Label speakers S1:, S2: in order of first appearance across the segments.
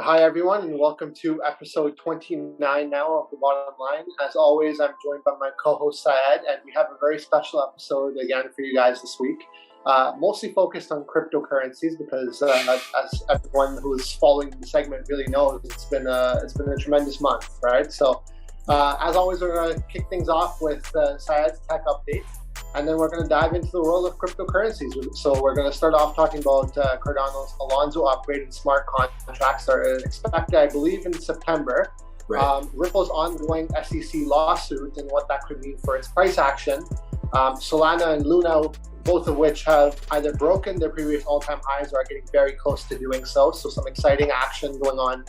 S1: Hi, everyone, and welcome to episode 29 now of The Bottom Line. As always, I'm joined by my co-host Syed, and we have a very special episode again for you guys this week. Mostly focused on cryptocurrencies because, as everyone who is following the segment really knows, it's been a tremendous month, right? So, as always, we're going to kick things off with Syed's tech update. And then we're going to dive into the world of cryptocurrencies. So we're going to start off talking about Cardano's Alonzo upgrade and smart contracts are expected, I believe, in September. Right. Ripple's ongoing SEC lawsuit and what that could mean for its price action. Solana and Luna, both of which have either broken their previous all-time highs or are getting very close to doing so. So some exciting action going on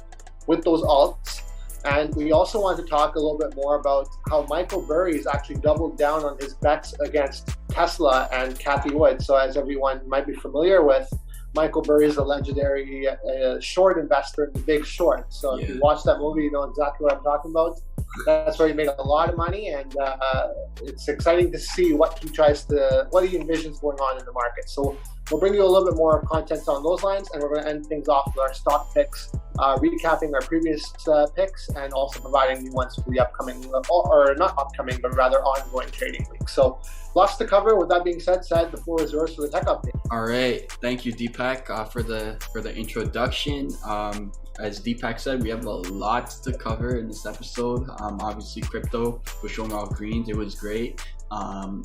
S1: with those alts. And we also want to talk a little bit more about how Michael Burry has actually doubled down on his bets against Tesla and Cathy Wood. So as everyone might be familiar with, Michael Burry is a legendary short investor in The Big Short. So if you watch that movie, you know exactly what I'm talking about. That's where he made a lot of money, and it's exciting to see what he envisions going on in the market. So we'll bring you a little bit more content on those lines, and we're going to end things off with our stock picks, recapping our previous picks, and also providing new ones for the upcoming, or not upcoming, but rather ongoing trading week. So lots to cover. With that being said, the floor is yours for the tech update.
S2: All right, thank you, Deepak, for the introduction. As Deepak said, we have a lot to cover in this episode. Obviously, crypto was showing all greens. It was great.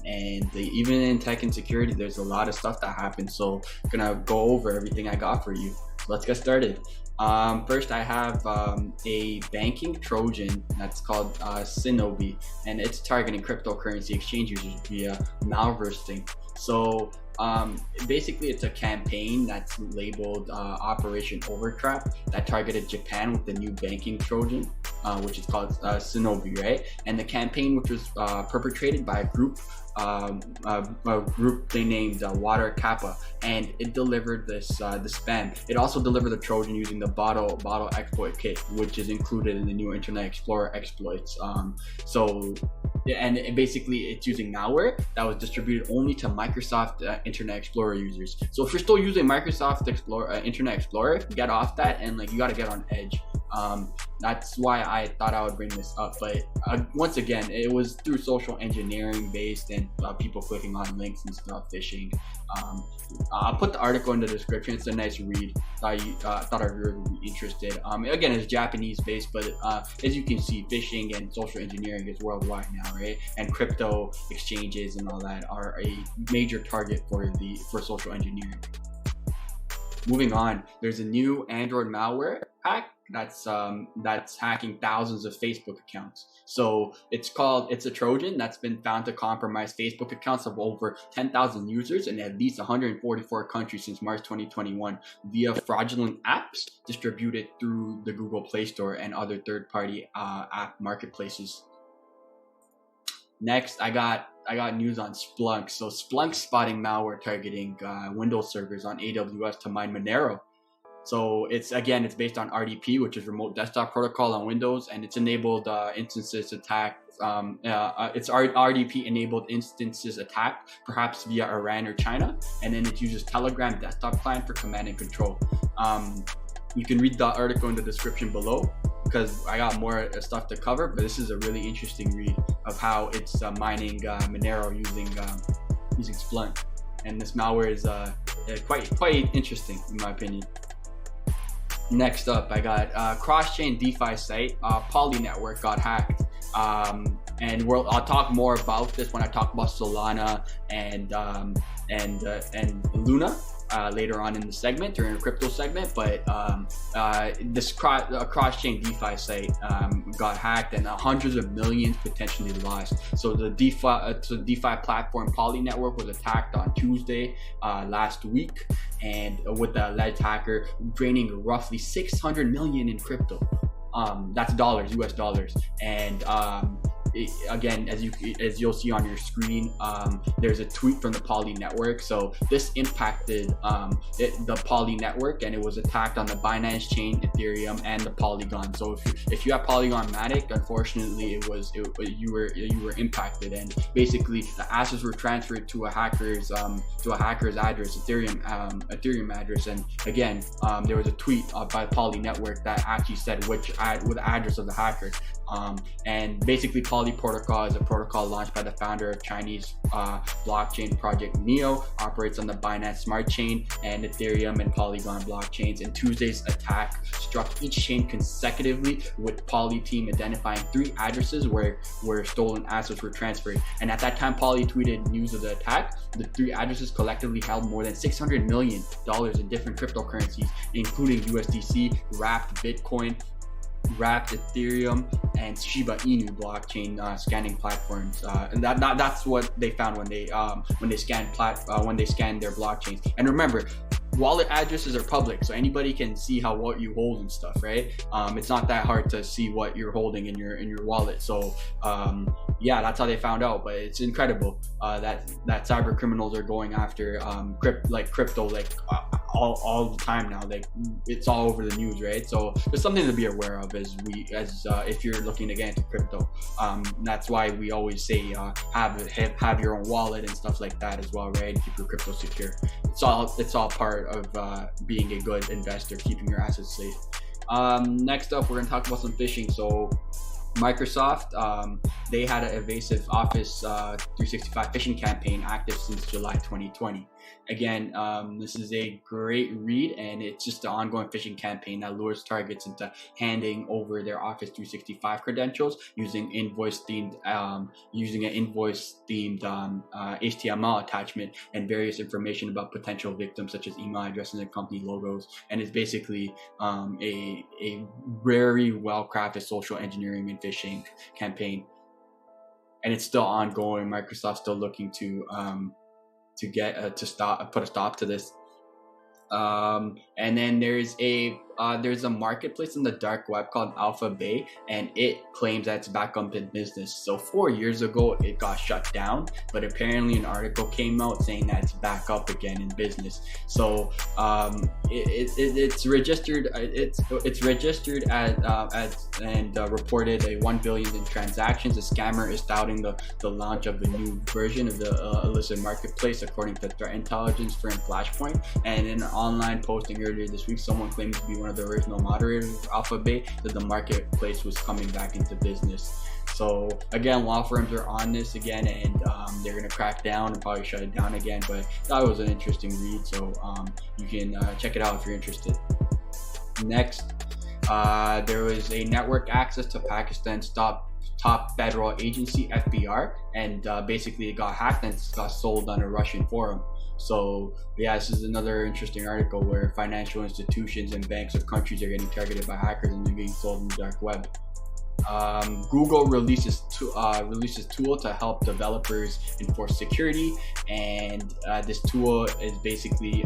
S2: Even in tech and security, there's a lot of stuff that happened. So I'm gonna go over everything I got for you. Let's get started. First, I have a banking Trojan that's called Cinobi, and it's targeting cryptocurrency exchange users via Malvertising. So basically, it's a campaign that's labeled Operation Overtrap that targeted Japan with the new banking Trojan, which is called Cinobi, right? And the campaign, which was perpetrated by a group they named Water Kappa, and it delivered the spam. It also delivered the Trojan using the bottle exploit kit, which is included in the new Internet Explorer exploits. Basically it's using malware that was distributed only to Microsoft Internet Explorer users. So if you're still using Microsoft Internet Explorer, get off that, and you got to get on Edge. That's why I thought I would bring this up, but once again, it was through social engineering based and people clicking on links and stuff, phishing. I'll put the article in the description. It's a nice read. Thought our viewers would be interested. Again, it's Japanese based, but as you can see, phishing and social engineering is worldwide now, right? And crypto exchanges and all that are a major target for social engineering. Moving on, there's a new Android malware hack that's hacking thousands of Facebook accounts. So it's a Trojan that's been found to compromise Facebook accounts of over 10,000 users in at least 144 countries since March 2021 via fraudulent apps distributed through the Google Play Store and other third-party app marketplaces. Next, I got news on Splunk. So Splunk's spotting malware targeting Windows servers on AWS to mine Monero. So it's based on RDP, which is Remote Desktop Protocol on Windows, and it's enabled instances attacked. It's RDP enabled instances attacked, perhaps via Iran or China, and then it uses Telegram desktop client for command and control. You can read the article in the description below, because I got more stuff to cover, but this is a really interesting read of how it's mining Monero using Splunk, and this malware is quite interesting in my opinion. Next up, I got cross-chain DeFi site Poly Network got hacked, and I'll talk more about this when I talk about Solana and Luna later on in the segment, during the crypto segment. But this cross-chain DeFi site got hacked, and hundreds of millions potentially lost. So the DeFi platform Poly Network was attacked on Tuesday last week, and with the alleged hacker draining roughly 600 million in crypto. That's dollars, US dollars, and again, as you'll see on your screen, there's a tweet from the Poly network. So this impacted the Poly network, and it was attacked on the Binance chain, Ethereum, and the Polygon. So if you have Polygon Matic, unfortunately, you were impacted, and basically the assets were transferred to a hacker's address, Ethereum address. And again, there was a tweet by Poly network that actually said with the address of the hacker. And basically, Poly Protocol is a protocol launched by the founder of Chinese blockchain project Neo, operates on the Binance Smart Chain and Ethereum and Polygon blockchains. And Tuesday's attack struck each chain consecutively, with Poly team identifying 3 addresses where stolen assets were transferred. And at that time, Poly tweeted news of the attack. The 3 addresses collectively held more than $600 million in different cryptocurrencies, including USDC, Wrapped Bitcoin, Wrapped Ethereum, and Shiba Inu blockchain scanning platforms. And that's what they found when they scanned their blockchains. And remember, wallet addresses are public, so anybody can see what you hold and stuff, right? It's not that hard to see what you're holding in your wallet. So yeah, that's how they found out. But it's incredible that cyber criminals are going after crypto all the time now. Like, it's all over the news, right? So there's something to be aware of if you're looking to get into crypto. That's why we always say have your own wallet and stuff like that as well, right? Keep your crypto secure. It's all part of being a good investor, keeping your assets safe. Next up, we're going to talk about some phishing. So Microsoft, they had an evasive Office 365 phishing campaign active since July 2020. Again, this is a great read, and it's just an ongoing phishing campaign that lures targets into handing over their Office 365 credentials using an invoice-themed HTML attachment and various information about potential victims, such as email addresses and company logos. And it's basically a very well-crafted social engineering and phishing campaign, and it's still ongoing. Microsoft's still looking to put a stop to this. And then there's a marketplace in the dark web called AlphaBay, and it claims that it's back up in business. So 4 years ago it got shut down, but apparently an article came out saying that it's back up again in business. So it's registered and reported a 1 billion in transactions. The scammer is touting the launch of the new version of the illicit marketplace, according to threat intelligence firm Flashpoint. And in an online posting earlier this week, someone claimed to be one of the original moderators of AlphaBay that the marketplace was coming back into business. So again, law firms are on this again, and they're going to crack down and probably shut it down again. But that was an interesting read, so you can check it out if you're interested. Next, there was a network access to Pakistan's top federal agency, FBR, and basically it got hacked and it got sold on a Russian forum. So yeah, this is another interesting article where financial institutions and banks of countries are getting targeted by hackers and they're being sold in the dark web. Google releases tool to help developers enforce security, and this tool is basically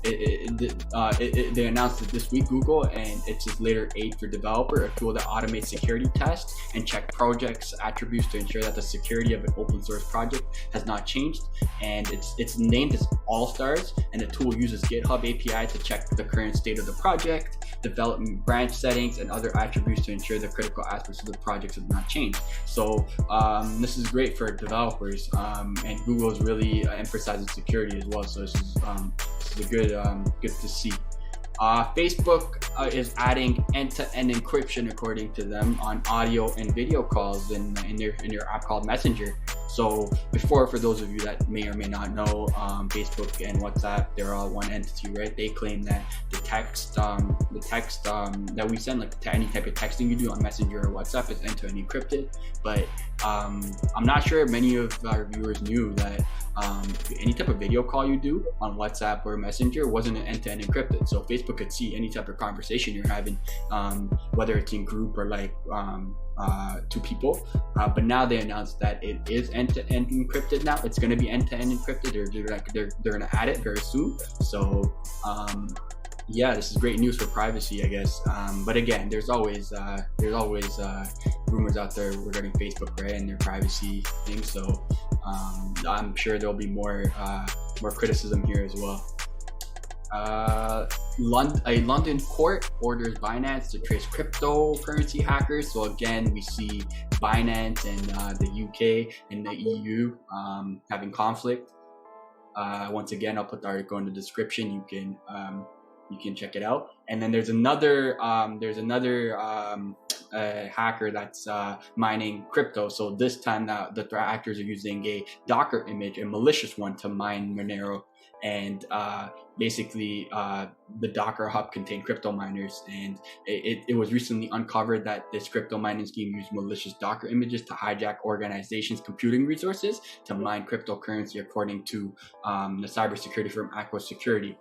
S2: they announced it this week, Google, and it's just later 8 for developer, a tool that automates security tests and check projects attributes to ensure that the security of an open source project has not changed. And it's named as All Stars, and the tool uses GitHub API to check the current state of the project, development branch settings, and other attributes to ensure the critical aspects of the projects have not changed. So this is great for developers, and Google is really emphasizing security as well. So this is good to see. Facebook is adding end-to-end encryption, according to them, on audio and video calls in their app called Messenger. So before, for those of you that may or may not know, Facebook and WhatsApp, they're all one entity, right? They claim that the text that we send, like to any type of texting you do on Messenger or WhatsApp, is end-to-end encrypted. But I'm not sure many of our viewers knew that any type of video call you do on WhatsApp or Messenger wasn't end-to-end encrypted. So Facebook could see any type of conversation you're having, whether it's in group or like two people. But now they announced that it is end-to-end encrypted now. It's going to be end-to-end encrypted. They're going to add it very soon. So Yeah, this is great news for privacy, I guess. But again, there's always rumors out there regarding Facebook, right, and their privacy things. So I'm sure there'll be more criticism here as well. A London court orders Binance to trace cryptocurrency hackers. So again, we see Binance and the UK and the EU having conflict. Once again, I'll put the article in the description. You can check it out. And then there's another hacker that's mining crypto. So this time now the threat actors are using a Docker image, a malicious one, to mine Monero. And basically the Docker hub contained crypto miners, and it was recently uncovered that this crypto mining scheme used malicious Docker images to hijack organizations' computing resources to mine cryptocurrency, according to the cybersecurity firm Aqua Security.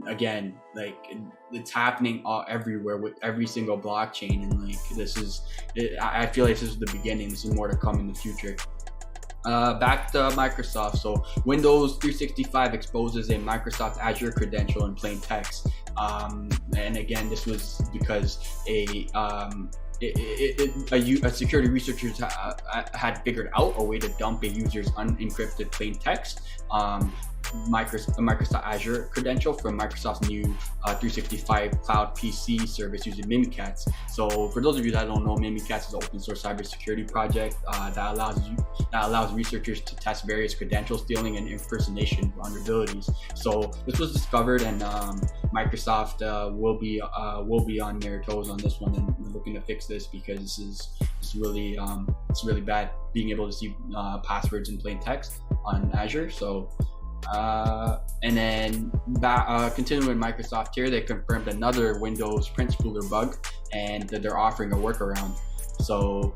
S2: Again, like it's happening everywhere with every single blockchain, and like I feel like this is the beginning. This is more to come in the future. Back to Microsoft. So Windows 365 exposes a Microsoft Azure credential in plain text. And again, this was because a security researchers had figured out a way to dump a user's unencrypted plain text Microsoft Azure credential from Microsoft's new 365 cloud PC service using Mimikatz. So for those of you that don't know, Mimikatz is an open source cybersecurity project that allows researchers to test various credential stealing and impersonation vulnerabilities. So this was discovered, and Microsoft will be on their toes on this one and looking to fix this, because it's really bad being able to see passwords in plain text on Azure. So and then continuing with Microsoft here, they confirmed another Windows Print Spooler bug, and that they're offering a workaround. So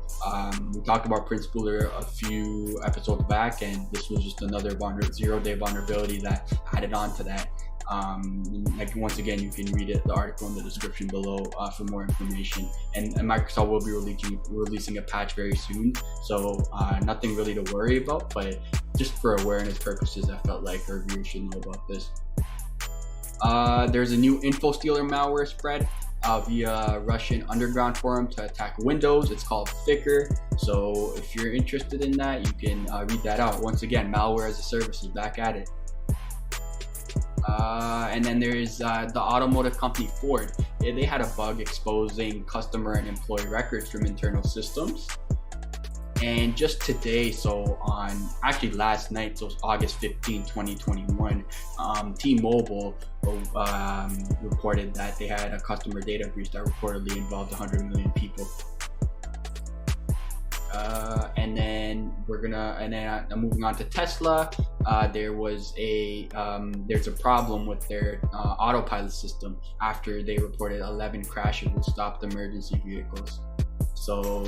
S2: we talked about Print Spooler a few episodes back, and this was just another 0-day vulnerability that added on to that. Like once again, you can read the article in the description below for more information. And Microsoft will be releasing a patch very soon, so nothing really to worry about, but just for awareness purposes, I felt like our viewers should know about this. There's a new InfoStealer malware spread via Russian underground forum to attack Windows. It's called Thicker. So if you're interested in that, you can read that out. Once again, malware as a service is back at it. And then there's the automotive company Ford. They had a bug exposing customer and employee records from internal systems. And just today, so actually last night, so August 15, 2021, T-Mobile reported that they had a customer data breach that reportedly involved 100 million people. And then moving on to Tesla. There's a problem with their Autopilot system after they reported 11 crashes with stopped emergency vehicles. So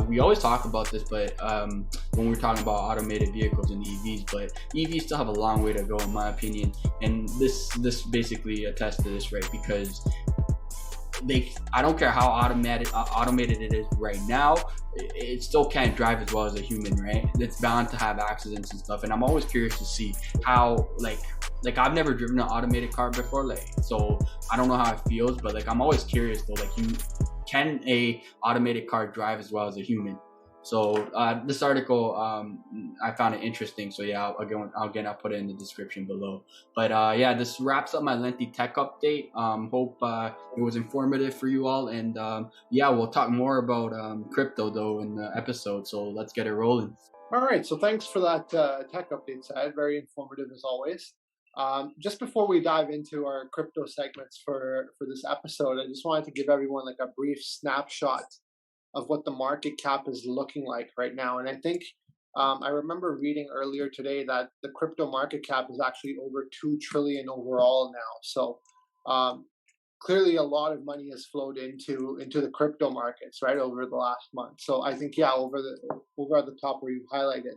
S2: we always talk about this, but when we're talking about automated vehicles and EVs, but EVs still have a long way to go, in my opinion. And this basically attests to this, right? Because I don't care how automated it is right now, it still can't drive as well as a human, right? It's bound to have accidents and stuff. And I'm always curious to see how, like I've never driven an automated car before, so I don't know how it feels, but I'm always curious though, can a automated car drive as well as a human? So this article, I found it interesting. So yeah, I'll put it in the description below. But yeah, this wraps up my lengthy tech update. Hope it was informative for you all. And yeah, we'll talk more about crypto though in the episode. So let's get it rolling.
S1: All right. So thanks for that tech update, Syed. Very informative as always. Just before we dive into our crypto segments for this episode, I just wanted to give everyone a brief snapshot of what the market cap is looking like right now. And I think I remember reading earlier today that the crypto market cap is actually over 2 trillion overall now. So clearly a lot of money has flowed into the crypto markets, right, over the last month. So I think, yeah, over at the top where you highlighted,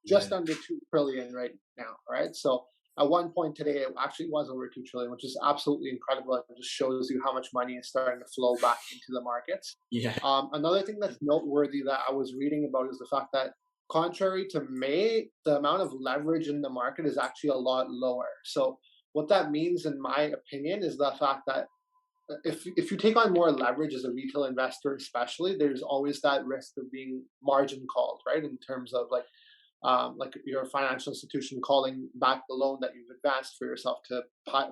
S1: just under 2 trillion right now, right? So at one point today, it actually was over 2 trillion, which is absolutely incredible. It just shows you how much money is starting to flow back into the markets.
S2: Yeah.
S1: Another thing that's noteworthy that I was reading about is the fact that contrary to May, the amount of leverage in the market is actually a lot lower. So what that means, in my opinion, is the fact that if you take on more leverage as a retail investor, especially, there's always that risk of being margin called, right? In terms of like your financial institution calling back the loan that you've advanced for yourself to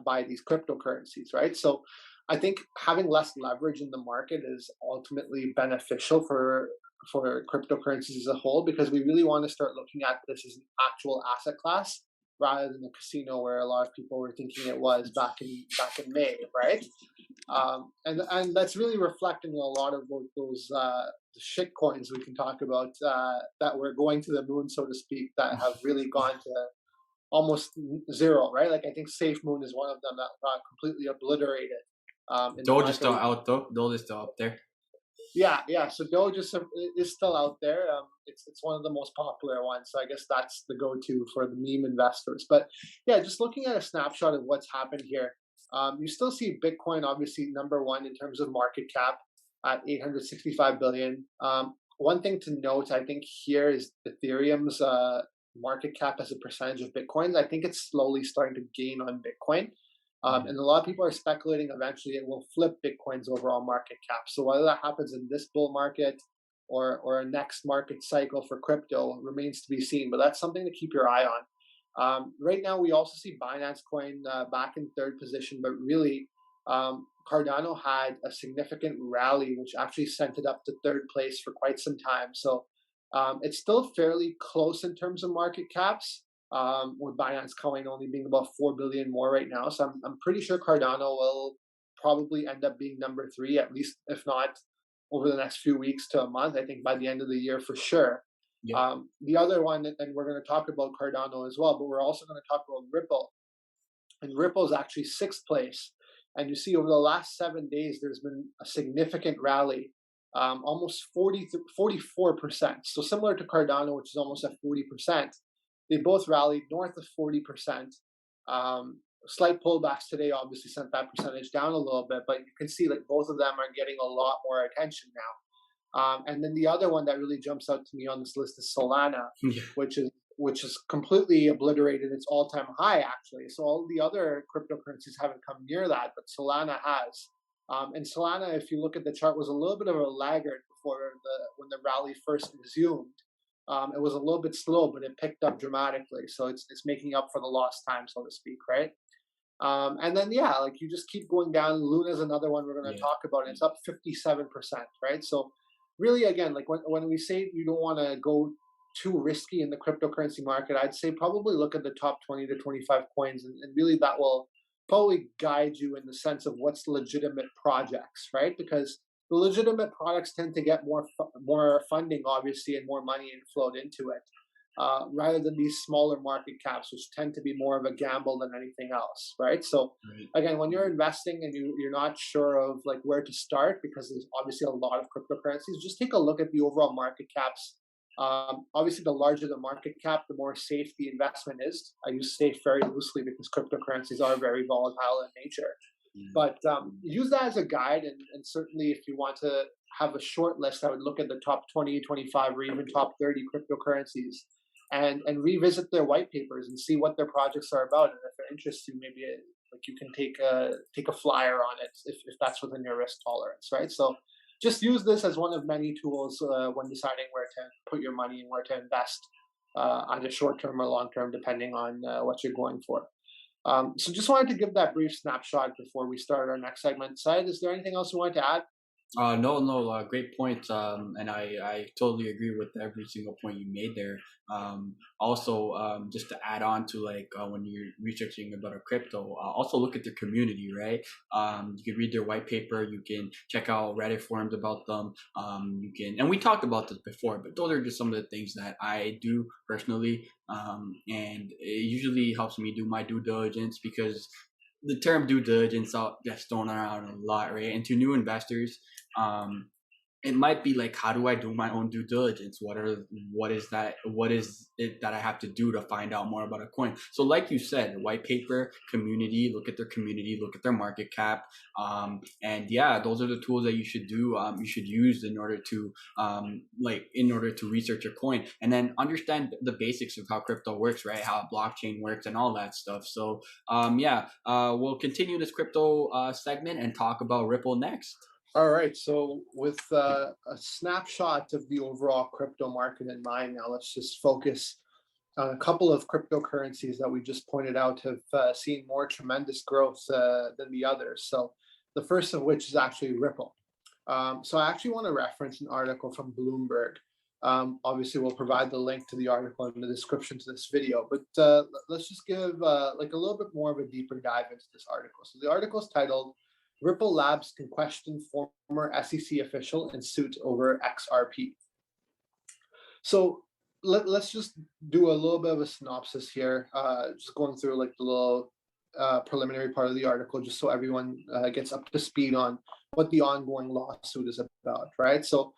S1: buy these cryptocurrencies, right? So I think having less leverage in the market is ultimately beneficial for cryptocurrencies as a whole, because we really want to start looking at this as an actual asset class rather than a casino where a lot of people were thinking it was back in May, right? And that's really reflecting a lot of those shit coins we can talk about that were going to the moon, so to speak, that have really gone to almost zero, right? Like I think Safe Moon is one of them that got completely obliterated. In the
S2: Doge is
S1: market.
S2: still out though. Doge is still up there.
S1: Yeah. So Doge is still out there. It's one of the most popular ones. So I guess that's the go-to for the meme investors. But yeah, just looking at a snapshot of what's happened here, you still see Bitcoin obviously number one in terms of market cap at 865 billion. One thing to note, I think here is Ethereum's market cap as a percentage of Bitcoin. I think it's slowly starting to gain on Bitcoin. And a lot of people are speculating eventually it will flip Bitcoin's overall market cap. So whether that happens in this bull market or a next market cycle for crypto remains to be seen. But that's something to keep your eye on. Right now, we also see Binance Coin back in third position, but really, Cardano had a significant rally, which actually sent it up to third place for quite some time. So it's still fairly close in terms of market caps. With Binance Coin only being about 4 billion more right now. So I'm pretty sure Cardano will probably end up being number 3, at least, if not over the next few weeks to a month. I think by the end of the year for sure.
S2: Yeah.
S1: The other one, and we're going to talk about Cardano as well, but we're also going to talk about Ripple. And Ripple is actually 6th place. And you see over the last 7 days, there's been a significant rally, almost 44%. So similar to Cardano, which is almost at 40%. They both rallied north of 40%. Slight pullbacks today obviously sent that percentage down a little bit, but you can see like both of them are getting a lot more attention now. And then the other one that really jumps out to me on this list is Solana, which is completely obliterated its all-time high actually. So all the other cryptocurrencies haven't come near that, but Solana has. And Solana, if you look at the chart, was a little bit of a laggard before when the rally first resumed. It was a little bit slow, but it picked up dramatically. So it's making up for the lost time, so to speak, right? And then, yeah, like you just keep going down. Luna is another one we're going to talk about. It's up 57%, right? So really, again, like when we say you don't want to go too risky in the cryptocurrency market, I'd say probably look at the top 20 to 25 coins. And really that will probably guide you in the sense of what's legitimate projects, right? Because the legitimate products tend to get more funding, obviously, and more money inflowed into it, rather than these smaller market caps, which tend to be more of a gamble than anything else, right? So, again, when you're investing and you're not sure of like where to start, because there's obviously a lot of cryptocurrencies, just take a look at the overall market caps. Obviously, the larger the market cap, the more safe the investment is. I use safe very loosely because cryptocurrencies are very volatile in nature. But use that as a guide, and certainly if you want to have a short list, I would look at the top 20, 25, or even top 30 cryptocurrencies and revisit their white papers and see what their projects are about. And if it interests you, maybe like you can take a flyer on it if that's within your risk tolerance, right? So just use this as one of many tools when deciding where to put your money and where to invest, either short-term or long-term, depending on what you're going for. So just wanted to give that brief snapshot before we start our next segment. Syed, is there anything else you wanted to add?
S2: No, great point. And I totally agree with every single point you made there. Also, just to add on to like when you're researching about a crypto, also look at their community, right? You can read their white paper. You can check out Reddit forums about them. You can, and we talked about this before, but those are just some of the things that I do personally. And it usually helps me do my due diligence, because the term due diligence gets thrown around a lot, right? And to new investors, it might be like, how do I do my own due diligence? What is it that I have to do to find out more about a coin? So like you said, white paper, community, look at their community, look at their market cap. And yeah, those are the tools that you should do. You should use in order to research a coin, and then understand the basics of how crypto works, right? How blockchain works and all that stuff. So we'll continue this crypto segment and talk about Ripple next.
S1: All right, so with a snapshot of the overall crypto market in mind now, let's just focus on a couple of cryptocurrencies that we just pointed out have seen more tremendous growth than the others. So the first of which is actually Ripple. So I actually want to reference an article from Bloomberg. Obviously, we'll provide the link to the article in the description to this video, but let's just give like a little bit more of a deeper dive into this article. So the article is titled, Ripple Labs can question former SEC official in suit over XRP. So let's just do a little bit of a synopsis here, just going through like the little preliminary part of the article, just so everyone gets up to speed on what the ongoing lawsuit is about, right? So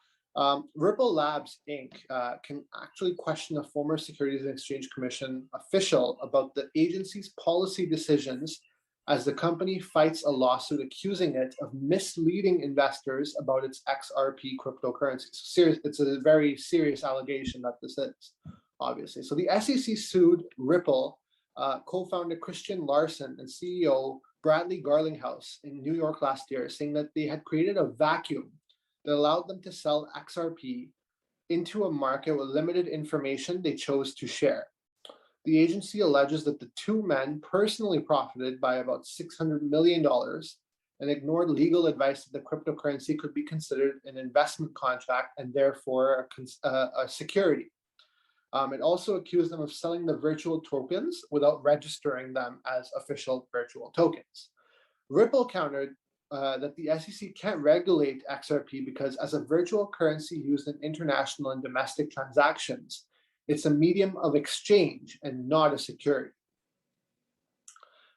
S1: Ripple Labs Inc. Can actually question a former Securities and Exchange Commission official about the agency's policy decisions as the company fights a lawsuit accusing it of misleading investors about its XRP cryptocurrency. So it's a very serious allegation that this is, obviously. So the SEC sued Ripple co-founder Christian Larson and CEO Bradley Garlinghouse in New York last year, saying that they had created a vacuum that allowed them to sell XRP into a market with limited information they chose to share. The agency alleges that the two men personally profited by about $600 million and ignored legal advice that the cryptocurrency could be considered an investment contract and therefore a security. It also accused them of selling the virtual tokens without registering them as official virtual tokens. Ripple countered that the SEC can't regulate XRP because as a virtual currency used in international and domestic transactions, it's a medium of exchange and not a security.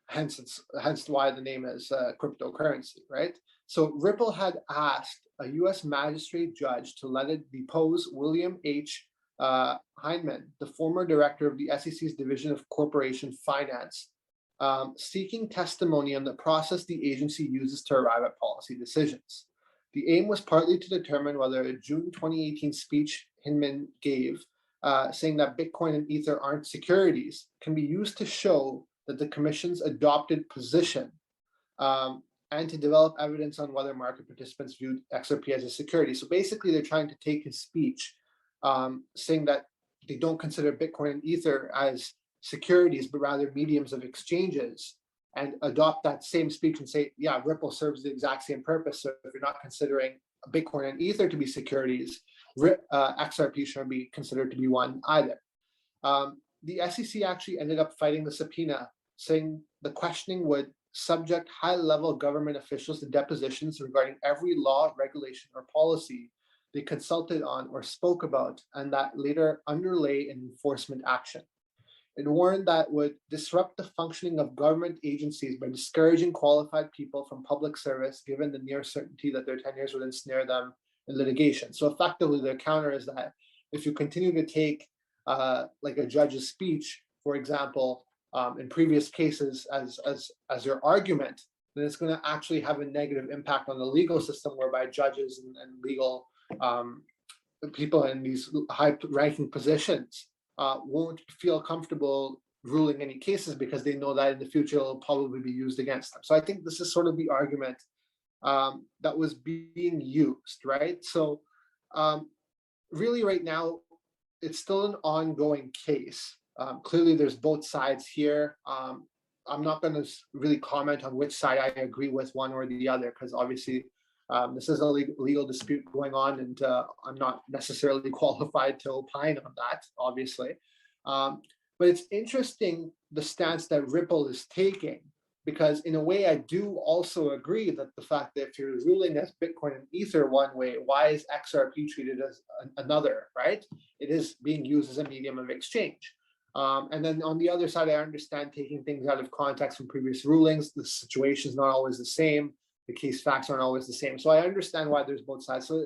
S1: Hence why the name is cryptocurrency, right? So Ripple had asked a U.S. magistrate judge to let it depose William H. Heinemann, the former director of the SEC's Division of Corporation Finance, seeking testimony on the process the agency uses to arrive at policy decisions. The aim was partly to determine whether a June 2018 speech Heinemann gave, saying that Bitcoin and Ether aren't securities, can be used to show that the Commission's adopted position and to develop evidence on whether market participants viewed XRP as a security. So basically, they're trying to take his speech, saying that they don't consider Bitcoin and Ether as securities, but rather mediums of exchanges, and adopt that same speech and say, yeah, Ripple serves the exact same purpose. So if you're not considering Bitcoin and Ether to be securities, XRP shouldn't be considered to be one either. The SEC actually ended up fighting the subpoena, saying the questioning would subject high-level government officials to depositions regarding every law, regulation, or policy they consulted on or spoke about, and that later underlay an enforcement action. It warned that would disrupt the functioning of government agencies by discouraging qualified people from public service, given the near certainty that their tenures would ensnare them in litigation. So effectively, their counter is that if you continue to take like a judge's speech, for example, in previous cases as your argument, then it's going to actually have a negative impact on the legal system, whereby judges and legal people in these high-ranking positions won't feel comfortable ruling any cases because they know that in the future it'll probably be used against them. So I think this is sort of the argument that was being used, right? So really right now, it's still an ongoing case. Clearly there's both sides here. I'm not going to really comment on which side I agree with, one or the other, because obviously this is a legal dispute going on, and I'm not necessarily qualified to opine on that, obviously. But it's interesting the stance that Ripple is taking, because in a way I do also agree that the fact that if you're ruling as Bitcoin and Ether one way, why is XRP treated as another, right? It is being used as a medium of exchange. And then on the other side, I understand taking things out of context from previous rulings. The situation is not always the same. the case facts aren't always the same. So I understand why there's both sides. So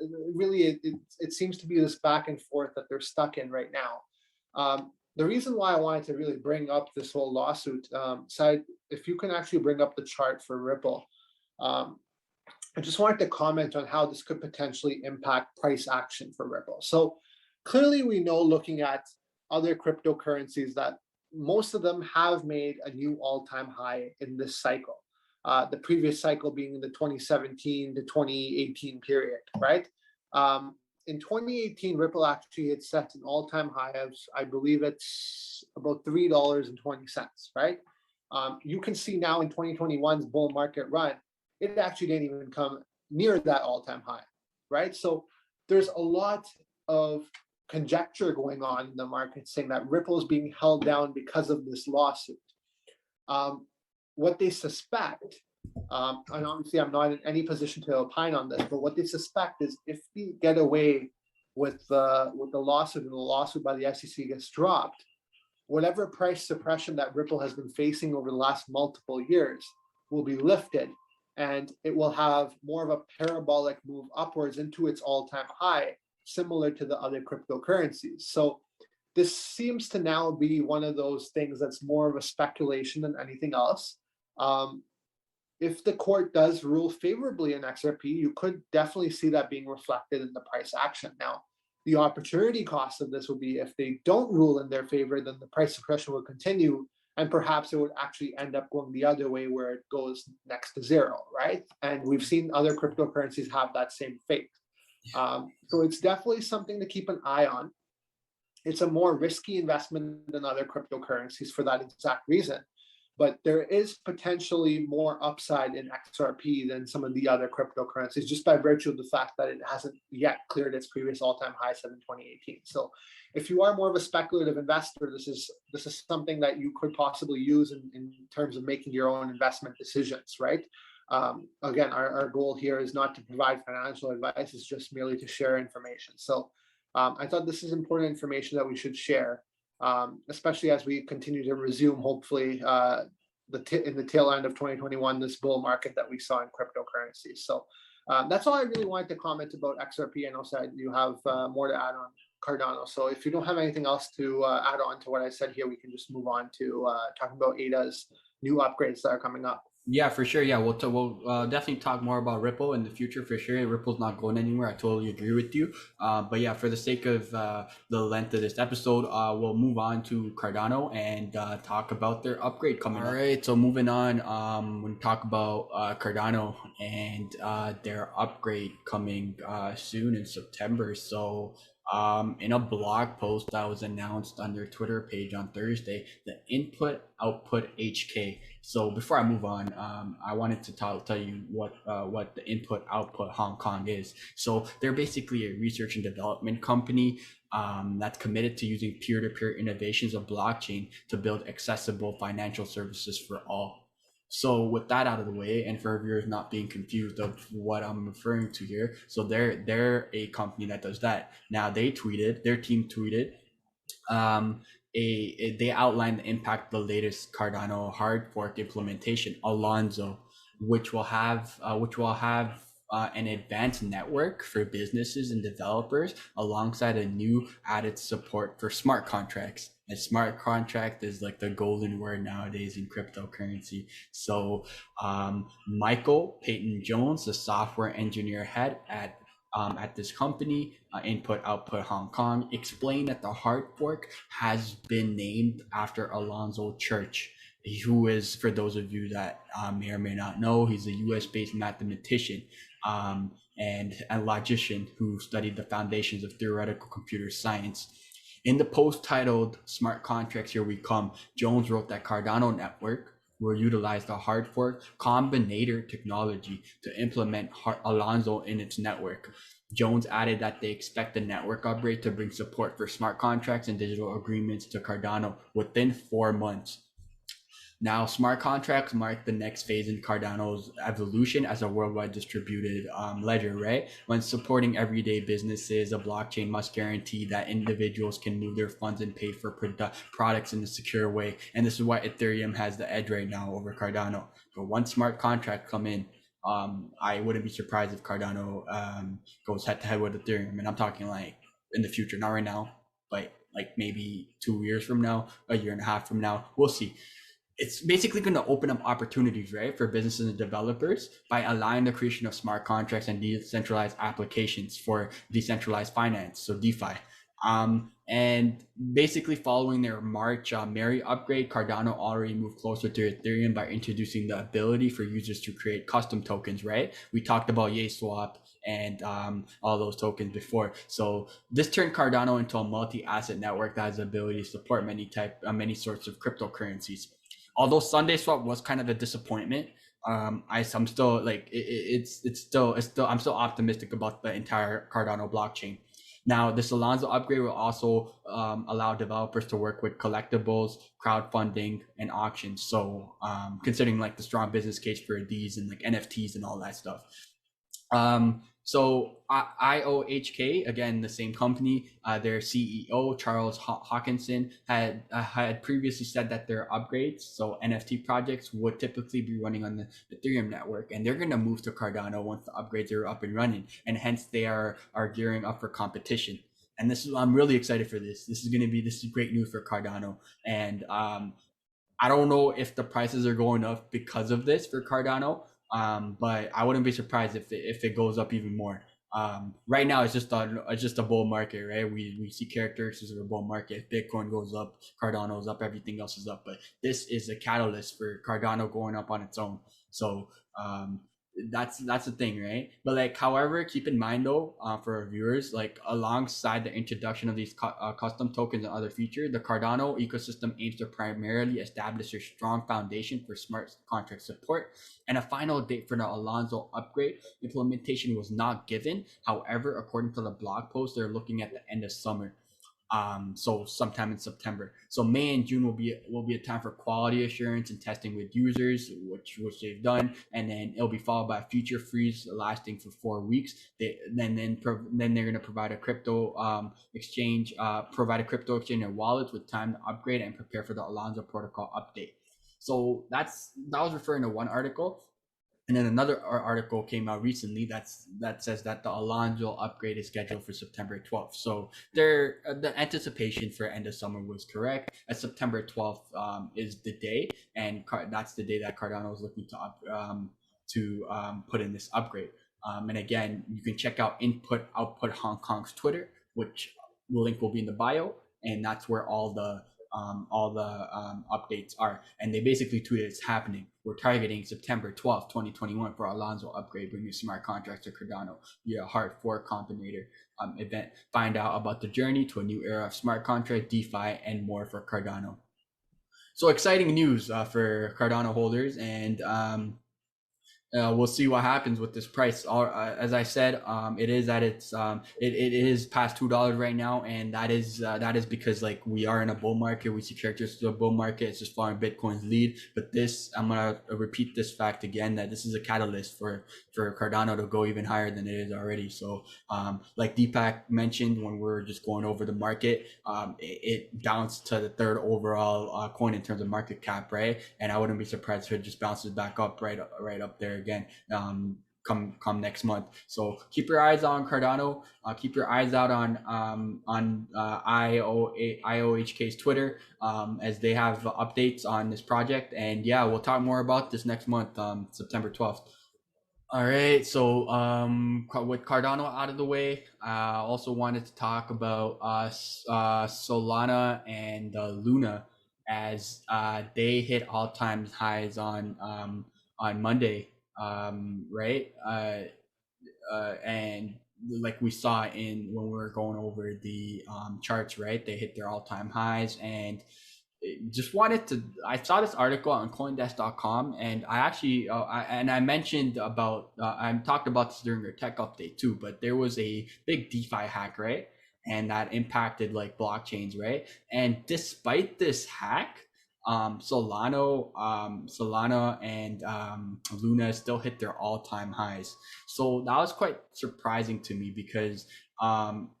S1: it seems to be this back and forth that they're stuck in right now. The reason why I wanted to really bring up this whole lawsuit, Syed, if you can actually bring up the chart for Ripple, I just wanted to comment on how this could potentially impact price action for Ripple. So clearly we know, looking at other cryptocurrencies, that most of them have made a new all-time high in this cycle. The previous cycle being in the 2017 to 2018 period, right? In 2018, Ripple actually had set an all-time high of, I believe it's about $3.20, right? You can see now in 2021's bull market run, it actually didn't even come near that all-time high, right? So there's a lot of conjecture going on in the market saying that Ripple is being held down because of this lawsuit. What they suspect, and obviously I'm not in any position to opine on this, but what they suspect is if we get away with the lawsuit and the lawsuit by the SEC gets dropped, whatever price suppression that Ripple has been facing over the last multiple years will be lifted, and it will have more of a parabolic move upwards into its all-time high, similar to the other cryptocurrencies. So this seems to now be one of those things that's more of a speculation than anything else. If the court does rule favorably in XRP, you could definitely see that being reflected in the price action. Now, the opportunity cost of this would be if they don't rule in their favor, then the price suppression will continue, and perhaps it would actually end up going the other way where it goes next to zero, right? And we've seen other cryptocurrencies have that same fate. So it's definitely something to keep an eye on. It's a more risky investment than other cryptocurrencies for that exact reason. But there is potentially more upside in XRP than some of the other cryptocurrencies, just by virtue of the fact that it hasn't yet cleared its previous all-time high set in 2018. So if you are more of a speculative investor, this is something that you could possibly use in terms of making your own investment decisions, right? Again, our goal here is not to provide financial advice, it's just merely to share information. So I thought this is important information that we should share. Especially as we continue to resume, hopefully, in the tail end of 2021, this bull market that we saw in cryptocurrencies. So that's all I really wanted to comment about XRP. I know, Syed, you have more to add on Cardano. So if you don't have anything else to add on to what I said here, we can just move on to talking about ADA's new upgrades that are coming up.
S2: Yeah, for sure. Yeah, we'll definitely talk more about Ripple in the future for sure. Ripple's not going anywhere. I totally agree with you. But yeah, for the sake of the length of this episode, we'll move on to Cardano and talk about their upgrade coming. All right, so moving on, we'll talk about Cardano and their upgrade coming soon in September. So in a blog post that was announced on their Twitter page on Thursday, the input output HK. So before I move on, I wanted to tell you what the input output Hong Kong is. So they're basically a research and development company that's committed to using peer-to-peer innovations of blockchain to build accessible financial services for all. So with that out of the way, and for viewers not being confused of what I'm referring to here, so they're a company that does that. Now their team tweeted, they outlined the impact of the latest Cardano hard fork implementation, Alonzo, which will have an advanced network for businesses and developers, alongside a new added support for smart contracts. And smart contract is like the golden word nowadays in cryptocurrency. So Michael Peyton Jones, the software engineer head at this company, Input Output Hong Kong, explained that the hard fork has been named after Alonzo Church, who is, for those of you that may or may not know, he's a US-based mathematician and a logician who studied the foundations of theoretical computer science. In the post titled "Smart Contracts, Here We Come," Jones wrote that Cardano network will utilize the hard fork combinator technology to implement Alonzo in its network. Jones added that they expect the network upgrade to bring support for smart contracts and digital agreements to Cardano within 4 months. Now, smart contracts mark the next phase in Cardano's evolution as a worldwide distributed ledger, right? When supporting everyday businesses, a blockchain must guarantee that individuals can move their funds and pay for products in a secure way. And this is why Ethereum has the edge right now over Cardano. But once smart contracts come in, I wouldn't be surprised if Cardano goes head to head with Ethereum, and I'm talking like in the future, not right now, but like maybe 2 years from now, a year and a half from now, we'll see. It's basically going to open up opportunities, right, for businesses and developers by allowing the creation of smart contracts and decentralized applications for decentralized finance, so DeFi. And basically following their March Mary upgrade, Cardano already moved closer to Ethereum by introducing the ability for users to create custom tokens, right? We talked about YaySwap and all those tokens before. So this turned Cardano into a multi-asset network that has the ability to support many sorts of cryptocurrencies. Although Sunday Swap was kind of a disappointment, I'm still like I'm still optimistic about the entire Cardano blockchain. Now, this Alonzo upgrade will also allow developers to work with collectibles, crowdfunding, and auctions. So, considering like the strong business case for these and like NFTs and all that stuff. So IOHK, again, the same company, their CEO, Charles Hawkinson, had previously said that their upgrades, so NFT projects, would typically be running on the Ethereum network, and they're going to move to Cardano once the upgrades are up and running, and hence they are gearing up for competition. And I'm really excited for this. This is great news for Cardano. And I don't know if the prices are going up because of this for Cardano, but I wouldn't be surprised if it goes up even more. Right now it's just a bull market, right? We see characteristics of a bull market. If Bitcoin goes up, Cardano's up, everything else is up. But this is a catalyst for Cardano going up on its own. So that's the thing, right? But like, however, keep in mind though, for our viewers, like alongside the introduction of these custom tokens and other features, the Cardano ecosystem aims to primarily establish a strong foundation for smart contract support, and a final date for the Alonzo upgrade implementation was not given. However, according to the blog post, they're looking at the end of summer. So sometime in September. So May and June will be a time for quality assurance and testing with users, which they've done, and then it'll be followed by a future freeze lasting for 4 weeks. Then they're going to provide a crypto exchange and wallets with time to upgrade and prepare for the Alonzo protocol update. So that was referring to one article. And then another article came out recently that says that the Alonzo upgrade is scheduled for September 12th. So the anticipation for end of summer was correct. As September 12th is the day, and that's the day that Cardano is looking to put in this upgrade. And again, you can check out Input Output Hong Kong's Twitter, which the link will be in the bio, and that's where all the updates are. And they basically tweeted it's happening. We're targeting September 12th, 2021 for Alonzo upgrade, bringing smart contracts to Cardano via hard fork combinator event. Find out about the journey to a new era of smart contract, DeFi, and more for Cardano. So exciting news for Cardano holders, and we'll see what happens with this price. As I said, it is at its it is past $2 right now, and that is because like we are in a bull market. We see characteristics of a bull market. It's just following Bitcoin's lead. But this, I'm gonna repeat this fact again, that this is a catalyst for Cardano to go even higher than it is already. So like Deepak mentioned when we were just going over the market, it bounced to the third overall coin in terms of market cap, right? And I wouldn't be surprised if it just bounces back up right up there again come next month. So keep your eyes on Cardano. Keep your eyes out on IOHK's Twitter as they have updates on this project. And yeah, we'll talk more about this next month, September 12th. All right, so with Cardano out of the way, I also wanted to talk about Solana and Luna, as they hit all-time highs on Monday. Right? And like we saw when we were going over the charts, right? They hit their all-time highs, and I saw this article on CoinDesk.com, and I actually I mentioned about I talked about this during their tech update too, but there was a big DeFi hack, right? And that impacted like blockchains, right? And despite this hack, Solana and Luna still hit their all-time highs. So that was quite surprising to me because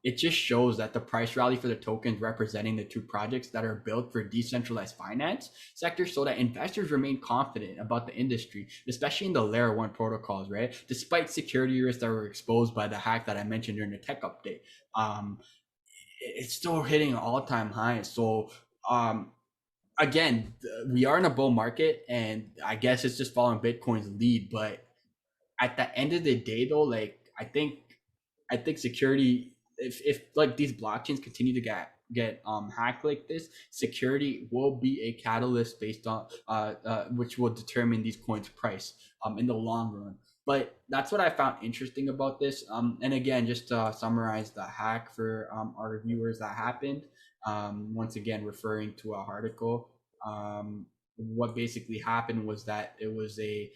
S2: it just shows that the price rally for the tokens representing the two projects that are built for decentralized finance sector, so that investors remain confident about the industry, especially in the layer 1 protocols, right? Despite security risks that were exposed by the hack that I mentioned during the tech update. It's still hitting all-time highs. So again, we are in a bull market, and I guess it's just following Bitcoin's lead. But at the end of the day, though, like I think security, if like these blockchains continue to get hacked like this, security will be a catalyst based on which will determine these coins' price in the long run. But that's what I found interesting about this. And again, just to summarize the hack for our viewers that happened. Once again, referring to our article. What basically happened was that it was the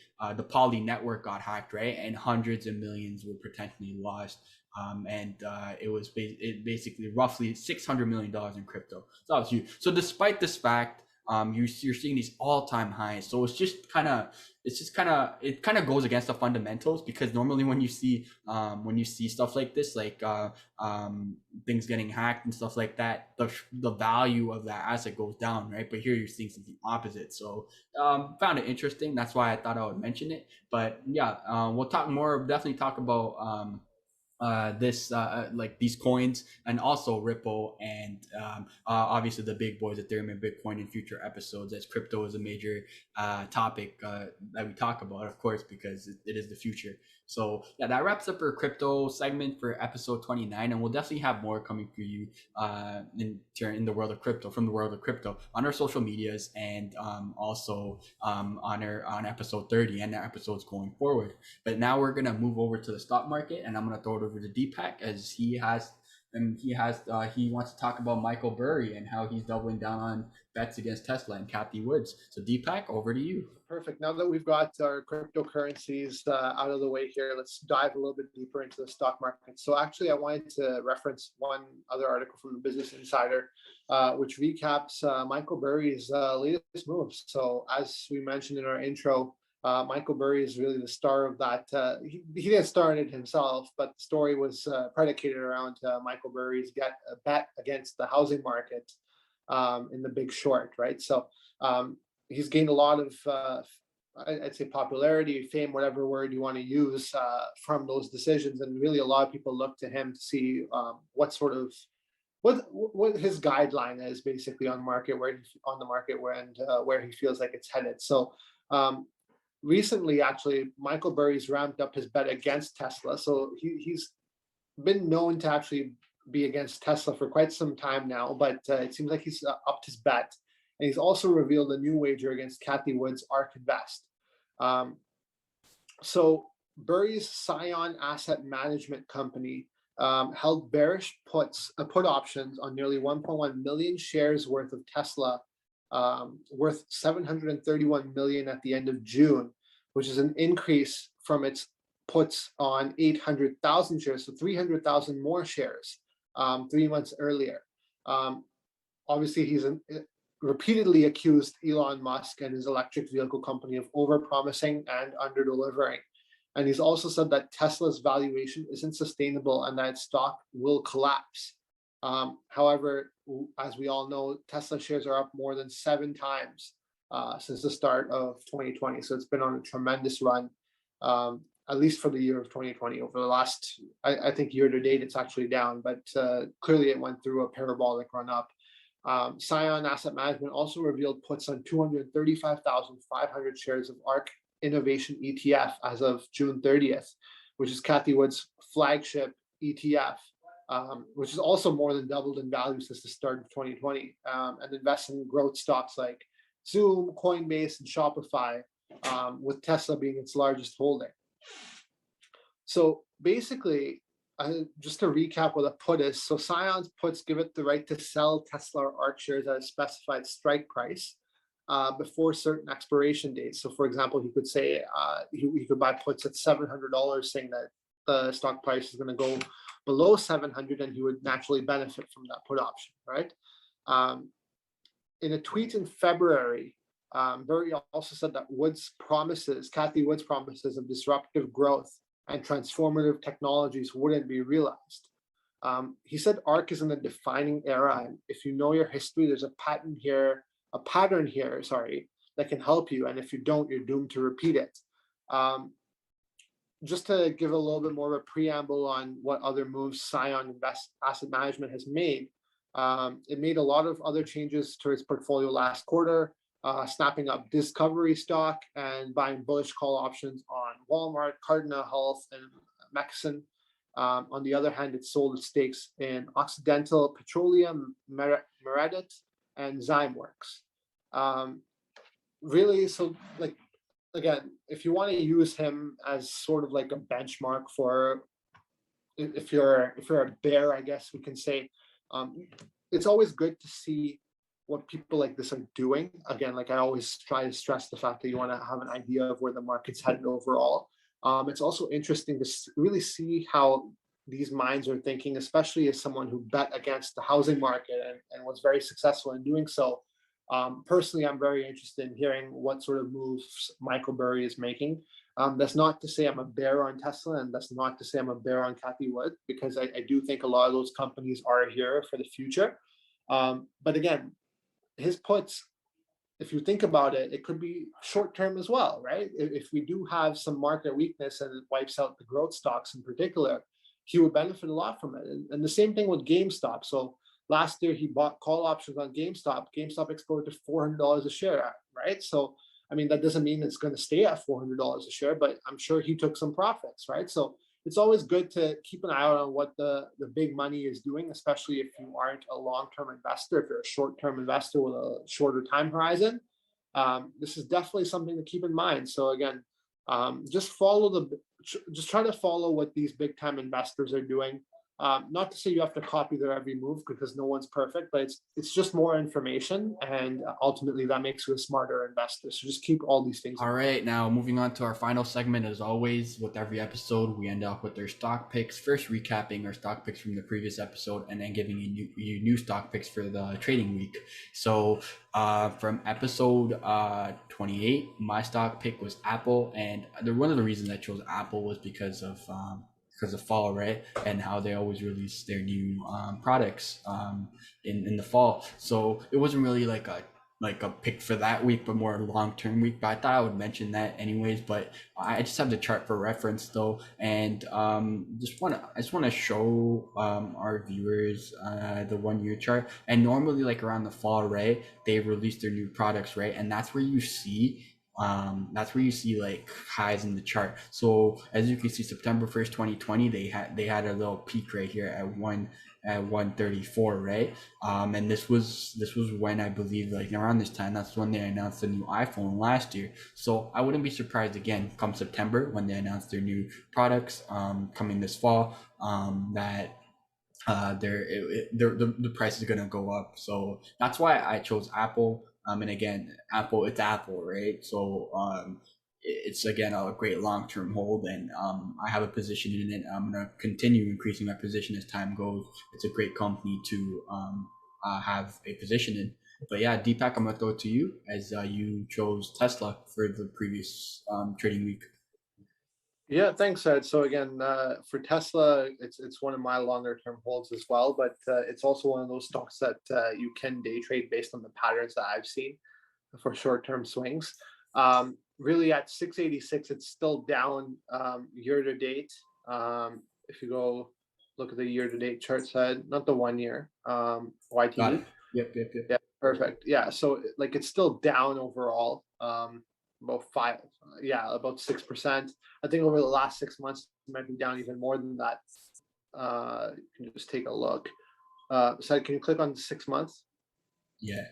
S2: Poly network got hacked, right, and hundreds of millions were potentially lost. It was basically roughly $600 million in crypto. So that was huge. So despite this fact, you're seeing these all-time highs. So it kind of goes against the fundamentals, because normally when you see stuff like this, like things getting hacked and stuff like that, the value of that asset goes down, right? But here you're seeing something opposite. So found it interesting. That's why I thought I would mention it. But yeah, we'll talk more. Definitely talk about like these coins, and also Ripple, and obviously the big boys, Ethereum and Bitcoin, in future episodes, as crypto is a major topic that we talk about, of course, because it is the future. So yeah, that wraps up our crypto segment for episode 29, and we'll definitely have more coming for you in the world of crypto, from the world of crypto, on our social medias, and also on episode 30 and the episodes going forward. But now we're gonna move over to the stock market, and I'm gonna throw it over to Deepak, as he wants to talk about Michael Burry and how he's doubling down on bets against Tesla and Cathy Woods. So Deepak, over to you.
S1: Perfect. Now that we've got our cryptocurrencies out of the way here, let's dive a little bit deeper into the stock market. So actually, I wanted to reference one other article from the Business Insider, which recaps Michael Burry's latest moves. So as we mentioned in our intro, Michael Burry is really the star of that. He didn't start it himself, but the story was predicated around Michael Burry's bet against the housing market in The Big Short, right? So he's gained a lot of, I'd say, popularity, fame, whatever word you want to use, from those decisions. And really, a lot of people look to him to see what his guideline is, basically, on the market where he feels like it's headed. So recently, actually, Michael Burry's ramped up his bet against Tesla. So he's been known to actually be against Tesla for quite some time now, but it seems like he's upped his bet. And he's also revealed a new wager against Cathy Wood's ARK Invest. So Burry's Scion Asset Management Company held bearish put options on nearly 1.1 million shares worth of Tesla, worth 731 million at the end of June, which is an increase from its puts on 800,000 shares, so 300,000 more shares 3 months earlier. Obviously, he's repeatedly accused Elon Musk and his electric vehicle company of overpromising and under-delivering. And he's also said that Tesla's valuation isn't sustainable and that its stock will collapse. However, as we all know, Tesla shares are up more than 7 times since the start of 2020. So it's been on a tremendous run, at least for the year of 2020. Over the last, I think year to date, it's actually down, but clearly it went through a parabolic run up. Scion Asset Management also revealed puts on 235,500 shares of ARK Innovation ETF as of June 30th, which is Cathy Wood's flagship ETF, which is also more than doubled in value since the start of 2020, and invests in growth stocks like Zoom, Coinbase, and Shopify, with Tesla being its largest holding. So basically, just to recap what a put is, so Scion's puts give it the right to sell Tesla or ARK shares at a specified strike price before certain expiration dates. So for example, he could say he could buy puts at $700, saying that the stock price is going to go below 700, and he would naturally benefit from that put option, right? in a tweet in February, Burry also said that Cathy Wood's promises of disruptive growth and transformative technologies wouldn't be realized. He said ARK is in a defining era, and if you know your history, there's a pattern here, that can help you, and if you don't, you're doomed to repeat it. Just to give a little bit more of a preamble on what other moves Scion Asset Management has made, it made a lot of other changes to its portfolio last quarter, snapping up Discovery stock and buying bullish call options on Walmart, Cardano Health, and Mexon. On the other hand, it sold its stakes in Occidental Petroleum, Meredith, and Zymeworks. Really, so like, again, if you want to use him as sort of like a benchmark for, if you're a bear, I guess we can say, it's always good to see what people like this are doing. Again, like I always try to stress the fact that you want to have an idea of where the market's headed overall. It's also interesting to really see how these minds are thinking, especially as someone who bet against the housing market and was very successful in doing so. Personally, I'm very interested in hearing what sort of moves Michael Burry is making. That's not to say I'm a bear on Tesla, and that's not to say I'm a bear on Cathy Wood, because I do think a lot of those companies are here for the future. But again, his puts, if you think about it, it could be short term as well, right? If we do have some market weakness and it wipes out the growth stocks in particular, he would benefit a lot from it. And the same thing with GameStop. So last year he bought call options on GameStop. GameStop exploded to $400 a share, right? So I mean, that doesn't mean it's going to stay at $400 a share, but I'm sure he took some profits, right? So it's always good to keep an eye out on what the big money is doing, especially if you aren't a long-term investor. If you're a short-term investor with a shorter time horizon, this is definitely something to keep in mind. So again, just try to follow what these big-time investors are doing. Not to say you have to copy their every move, because no one's perfect, but it's just more information, and ultimately that makes you a smarter investor. So just keep all these things.
S2: All right, now moving on to our final segment. As always, with every episode, we end up with our stock picks. First, recapping our stock picks from the previous episode, and then giving you new stock picks for the trading week. So from episode 28, my stock pick was Apple, and one of the reasons I chose Apple was because of fall, right? And how they always release their new products in the fall. So it wasn't really like a pick for that week, but more a long-term week. But I thought I would mention that anyways. But I just have the chart for reference though, and I just want to show our viewers the 1 year chart. And normally, like around the fall, right, they release their new products, right, and that's where you see like highs in the chart. So as you can see, September 1st, 2020, they had a little peak right here at 134, right? And this was when, I believe, like around this time, that's when they announced the new iPhone last year. So I wouldn't be surprised again come September when they announce their new products coming this fall, that the price is gonna go up. So that's why I chose Apple. And again, it's Apple, right? So it's again a great long-term hold, and I have a position in it. I'm gonna continue increasing my position as time goes. It's a great company to have a position in. But yeah, Deepak, I'm gonna throw it to you, as you chose Tesla for the previous trading week.
S1: Yeah, thanks, Syed. So again, for Tesla, it's one of my longer term holds as well, but it's also one of those stocks that you can day trade based on the patterns that I've seen for short term swings. Really, at 686, it's still down year to date. If you go look at the year to date chart, Syed, not the 1 year, YTD.
S2: Got it. Yep.
S1: Yeah, perfect. Yeah, so like it's still down overall. About 6%. I think over the last 6 months, it might be down even more than that. You can just take a look. So can you click on 6 months?
S2: Yeah,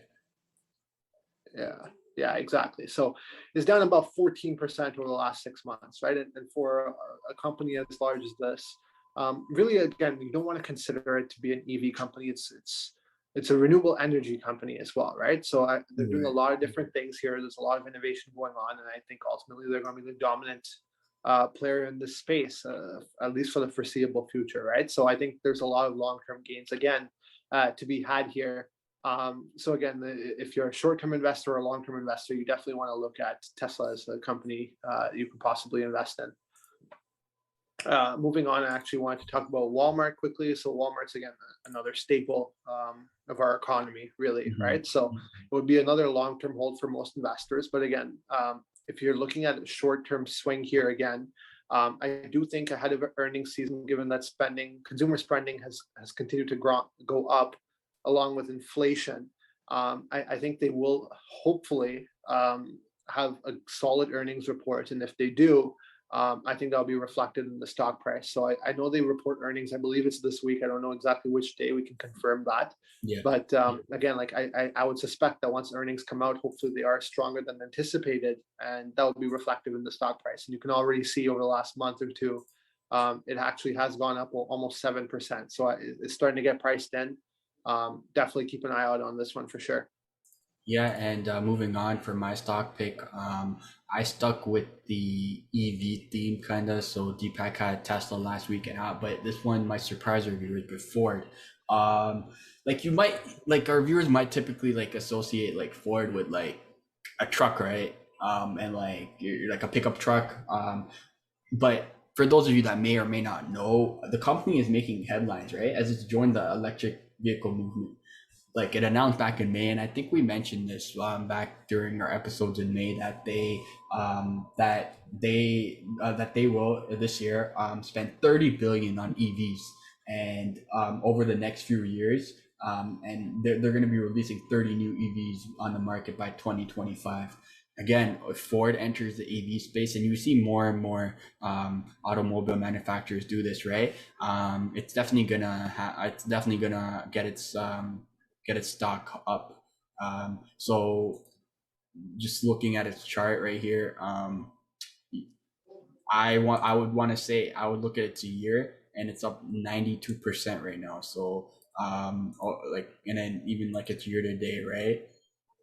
S1: exactly. So it's down about 14% over the last 6 months, right? And for a company as large as this, really, again, you don't want to consider it to be an EV company. It's a renewable energy company as well, right? So they're doing a lot of different things here. There's a lot of innovation going on, and I think ultimately they're going to be the dominant player in this space, at least for the foreseeable future, right? So I think there's a lot of long-term gains again to be had here. So again, if you're a short-term investor or a long-term investor, you definitely want to look at Tesla as a company you can possibly invest in. Moving on, I actually wanted to talk about Walmart quickly. So Walmart's, again, another staple of our economy, really, right? So it would be another long-term hold for most investors. But again, if you're looking at a short-term swing here again, I do think ahead of earnings season, given that consumer spending has continued to go up along with inflation, I think they will hopefully have a solid earnings report. And if they do, I think that'll be reflected in the stock price. So I know they report earnings. I believe it's this week. I don't know exactly which day. We can confirm that. Yeah. But again, like I would suspect that once earnings come out, hopefully they are stronger than anticipated, and that will be reflective in the stock price. And you can already see over the last month or two, it actually has gone up almost 7%. So it's starting to get priced in. Definitely keep an eye out on this one for sure.
S2: Yeah, and moving on for my stock pick, I stuck with the EV theme kind of. So Deepak had Tesla last week and out, but this one might surprise our viewers before. Like our viewers might typically like associate like Ford with like a truck, right? And like you're like a pickup truck. But for those of you that may or may not know, the company is making headlines, right? As it's joined the electric vehicle movement. Like it announced back in May, and I think we mentioned this back during our episodes in May that they will this year spend $30 billion on EVs, and over the next few years, and they're going to be releasing 30 new EVs on the market by 2025. Again, if Ford enters the EV space, and you see more and more automobile manufacturers do this, right? It's definitely gonna get its stock up. So just looking at its chart right here, I would look at its a year, and it's up 92% right now. So and then even like its year to date, right?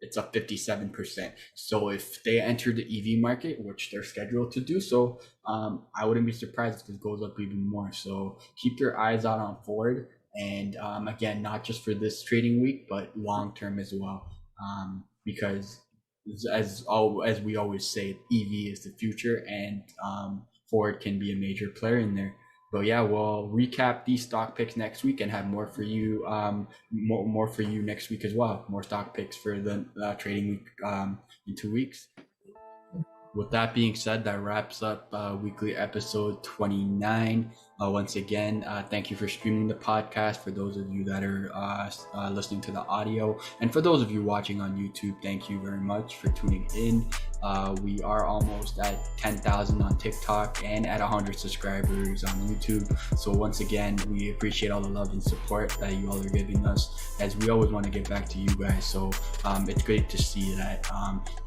S2: It's up 57%. So if they enter the EV market, which they're scheduled to do so, I wouldn't be surprised if this goes up even more. So keep your eyes out on Ford. And again, not just for this trading week, but long term as well, because as we always say, EV is the future, and Ford can be a major player in there. But yeah, we'll recap these stock picks next week and have more for you, more for you next week as well. More stock picks for the trading week in 2 weeks. With that being said, that wraps up weekly episode 29. Once again, thank you for streaming the podcast. For those of you that are listening to the audio, and for those of you watching on YouTube, thank you very much for tuning in. We are almost at 10,000 on TikTok and at 100 subscribers on YouTube. So once again, we appreciate all the love and support that you all are giving us, as we always want to get back to you guys. So it's great to see that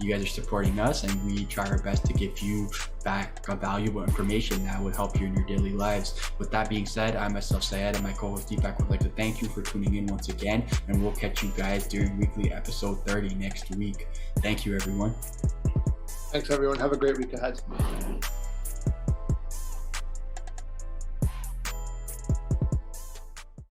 S2: you guys are supporting us, and we try our best to give you back valuable information that would help you in your daily lives. With that being said, I myself, Syed, and my co-host Deepak would like to thank you for tuning in once again, and we'll catch you guys during weekly episode 30 next week. Thank you, everyone.
S1: Thanks, everyone. Have a great week ahead.